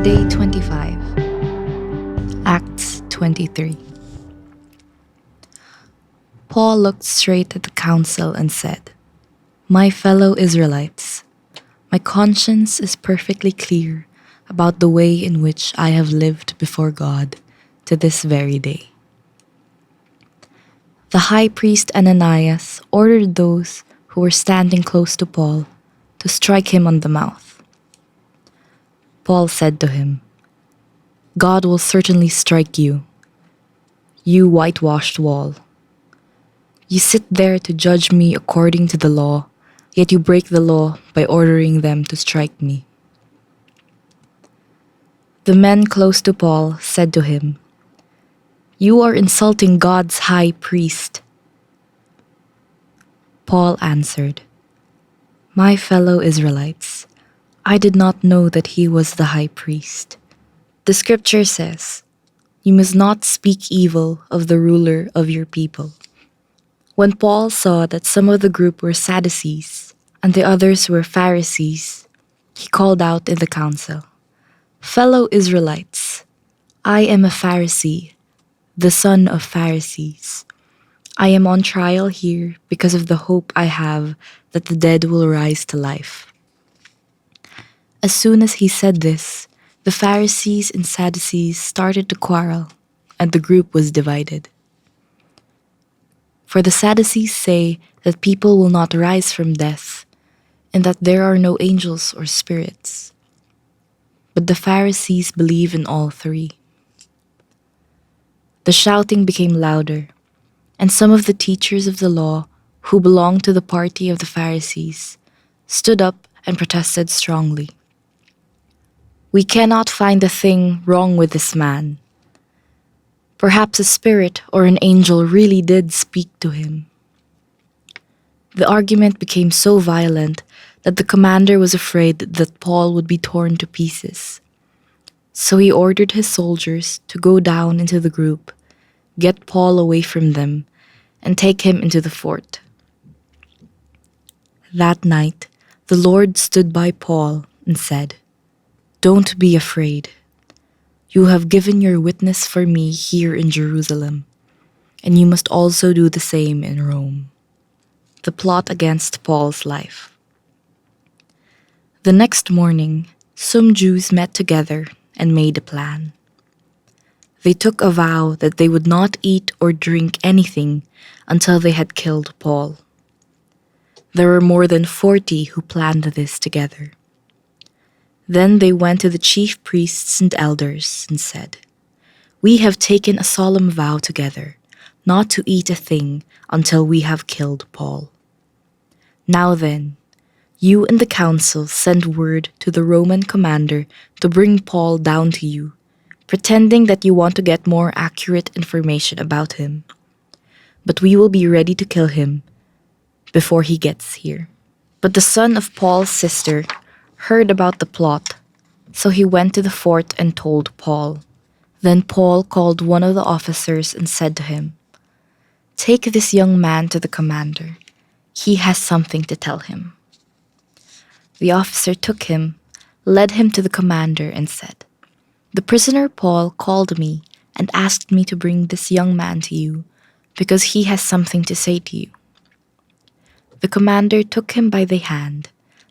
Day 25, Acts 23. Paul looked straight at the council and said, "My fellow Israelites, my conscience is perfectly clear about the way in which I have lived before God to this very day." The high priest Ananias ordered those who were standing close to Paul to strike him on the mouth. Paul said to him, "God will certainly strike you, you whitewashed wall. You sit there to judge me according to the law, yet you break the law by ordering them to strike me." The men close to Paul said to him, "You are insulting God's high priest." Paul answered, "My fellow Israelites, I did not know that he was the high priest. The scripture says, 'You must not speak evil of the ruler of your people.'" When Paul saw that some of the group were Sadducees and the others were Pharisees, he called out in the council, "Fellow Israelites, I am a Pharisee, the son of Pharisees. I am on trial here because of the hope I have that the dead will rise to life." As soon as he said this, the Pharisees and Sadducees started to quarrel, and the group was divided. For the Sadducees say that people will not rise from death, and that there are no angels or spirits. But the Pharisees believe in all three. The shouting became louder, and some of the teachers of the law, who belonged to the party of the Pharisees, stood up and protested strongly. "We cannot find a thing wrong with this man. Perhaps a spirit or an angel really did speak to him." The argument became so violent that the commander was afraid that Paul would be torn to pieces. So he ordered his soldiers to go down into the group, get Paul away from them, and take him into the fort. That night, the Lord stood by Paul and said, "Don't be afraid. You have given your witness for me here in Jerusalem, and you must also do the same in Rome." The plot against Paul's life. The next morning, some Jews met together and made a plan. They took a vow that they would not eat or drink anything until they had killed Paul. There were more than 40 who planned this together. Then they went to the chief priests and elders and said, "We have taken a solemn vow together not to eat a thing until we have killed Paul. Now then, you and the council send word to the Roman commander to bring Paul down to you, pretending that you want to get more accurate information about him. But we will be ready to kill him before he gets here." But the son of Paul's sister heard about the plot, so he went to the fort and told Paul. Then Paul called one of the officers and said to him, "Take this young man to the commander. He has something to tell him." The officer took him, led him to the commander, and said, "The prisoner Paul called me and asked me to bring this young man to you because he has something to say to you." The commander took him by the hand,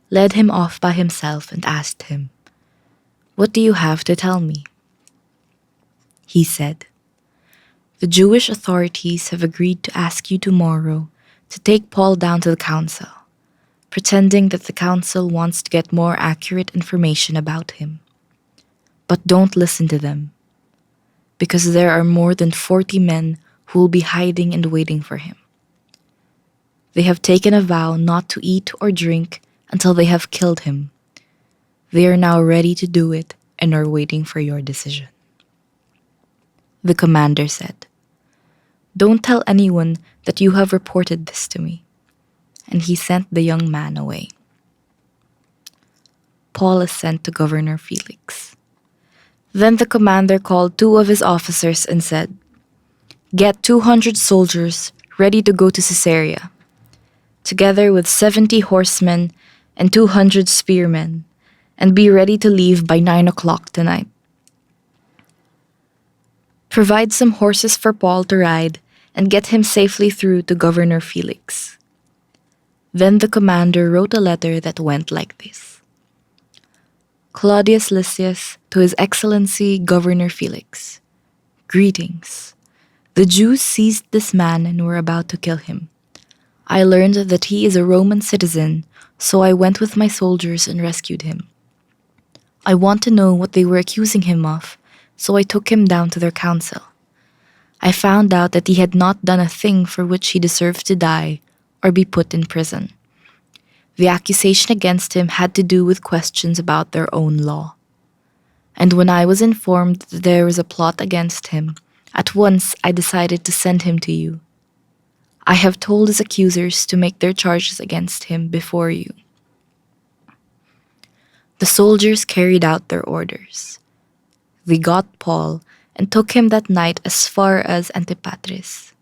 led him off by himself, and asked him, "What do you have to tell me?" He said, "The Jewish authorities have agreed to ask you tomorrow to take Paul down to the council, pretending that the council wants to get more accurate information about him. But don't listen to them, because there are more than 40 men who will be hiding and waiting for him. They have taken a vow not to eat or drink until they have killed him. They are now ready to do it and are waiting for your decision." The commander said, "Don't tell anyone that you have reported this to me." And he sent the young man away. Paul is sent to Governor Felix. Then the commander called 2 of his officers and said, "Get 200 soldiers ready to go to Caesarea, together with 70 horsemen and 200 spearmen, and be ready to leave by 9 o'clock tonight. Provide some horses for Paul to ride and get him safely through to Governor Felix." Then the commander wrote a letter that went like this: "Claudius Lysias, to His Excellency Governor Felix. Greetings. The Jews seized this man and were about to kill him. I learned that he is a Roman citizen, so I went with my soldiers and rescued him. I want to know what they were accusing him of, so I took him down to their council. I found out that he had not done a thing for which he deserved to die or be put in prison. The accusation against him had to do with questions about their own law. And when I was informed that there was a plot against him, at once I decided to send him to you. I have told his accusers to make their charges against him before you." The soldiers carried out their orders. They got Paul and took him that night as far as Antipatris.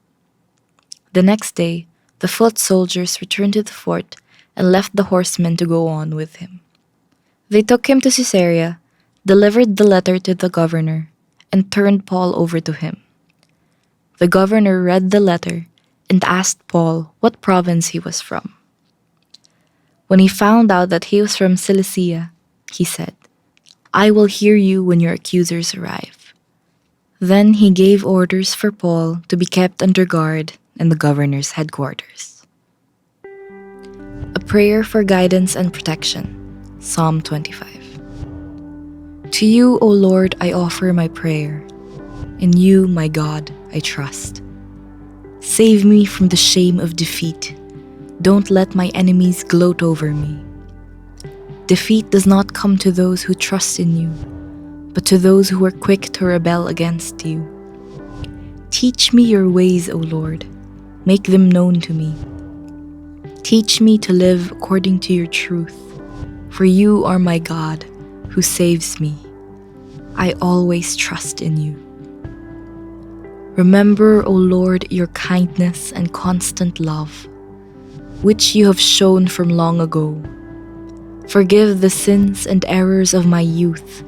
The next day, the foot soldiers returned to the fort and left the horsemen to go on with him. They took him to Caesarea, delivered the letter to the governor, and turned Paul over to him. The governor read the letter and asked Paul what province he was from. When he found out that he was from Cilicia, he said, "I will hear you when your accusers arrive." Then he gave orders for Paul to be kept under guard in the governor's headquarters. A prayer for guidance and protection. Psalm 25. To you, O Lord, I offer my prayer. In you, my God, I trust. Save me from the shame of defeat. Don't let my enemies gloat over me. Defeat does not come to those who trust in you, but to those who are quick to rebel against you. Teach me your ways, O Lord. Make them known to me. Teach me to live according to your truth, for you are my God, who saves me. I always trust in you. Remember, O Lord, your kindness and constant love, which you have shown from long ago. Forgive the sins and errors of my youth.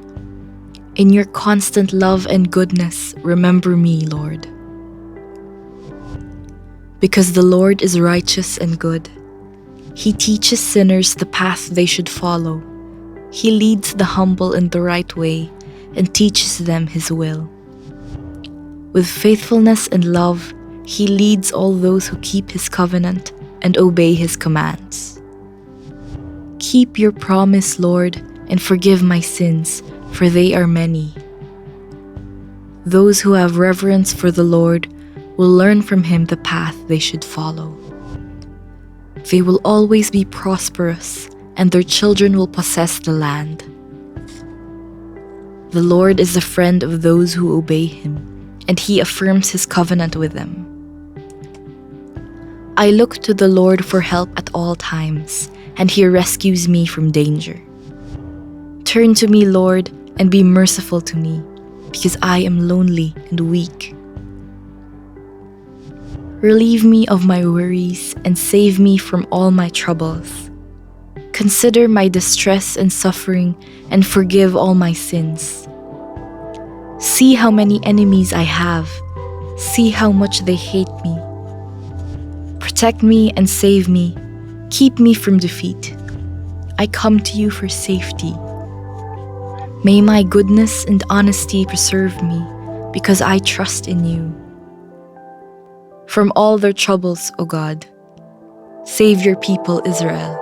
In your constant love and goodness, remember me, Lord. Because the Lord is righteous and good, He teaches sinners the path they should follow. He leads the humble in the right way and teaches them His will. With faithfulness and love, He leads all those who keep His covenant and obey His commands. Keep your promise, Lord, and forgive my sins, for they are many. Those who have reverence for the Lord will learn from Him the path they should follow. They will always be prosperous, and their children will possess the land. The Lord is a friend of those who obey Him, and He affirms His covenant with them. I look to the Lord for help at all times, and He rescues me from danger. Turn to me, Lord, and be merciful to me, because I am lonely and weak. Relieve me of my worries and save me from all my troubles. Consider my distress and suffering and forgive all my sins. See how many enemies I have. See how much they hate me. Protect me and save me. Keep me from defeat. I come to you for safety. May my goodness and honesty preserve me, because I trust in you. From all their troubles, O God, save your people Israel.